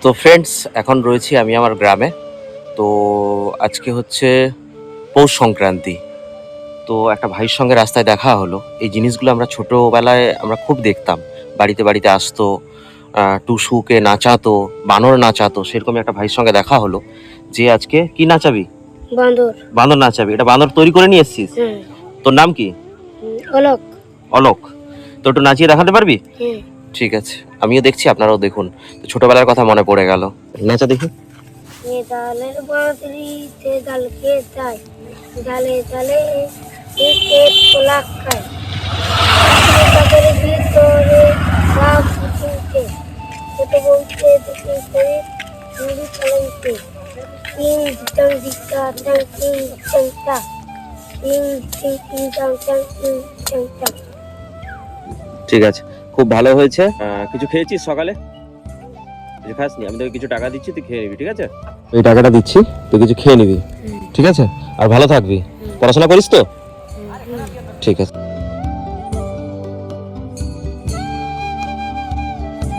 তো ফ্রেন্ডস, এখন রয়েছি আমি আমার গ্রামে। তো আজকে হচ্ছে পৌষ সংক্রান্তি। তো একটা ভাইয়ের সঙ্গে রাস্তায় দেখা হলো। এই জিনিসগুলো আমরা ছোটোবেলায় আমরা খুব দেখতাম, বাড়িতে বাড়িতে আসতো, টুসুকে নাচাতো, বানর নাচাতো। সেরকমই একটা ভাইয়ের সঙ্গে দেখা হলো যে আজকে কি নাচাবি? বান্দর। বান্দর নাচাবি? এটা বান্দর তৈরি করে নিয়ে এসছিস? তোর নাম কি? অলোক। অলোক। তো একটু নাচিয়ে দেখাতে পারবি? হ্যাঁ। ঠিক আছে, আমিও দেখছি, আপনারাও দেখুন। তো ছোটবেলার কথা মনে পড়ে গেল। নাচা দেখি। ডালের বদলিতে ডালকে যায়, ডালে ডালে খোলা খায়, তাদের ভিতরে সব ফুটে ছোট বলতে দুটো করে মুড়ি চালাইতে তিন দিতাম দিতা চাং তিন চাংটা তিন তিন তিন চাং চাং তিন চাংটা। ঠিক আছে, খুব ভালো হয়েছে। কিছু খেয়েছিস সকালে? কিছু খাসনি? আমি তোকে কিছু টাকা দিচ্ছি, তুই খেয়ে নিবি, ঠিক আছে? এই টাকাটা দিচ্ছি, তুই কিছু খেয়ে নিবি, ঠিক আছে? আর ভালো থাকবি। পড়াশোনা করিস তো? ঠিক আছে।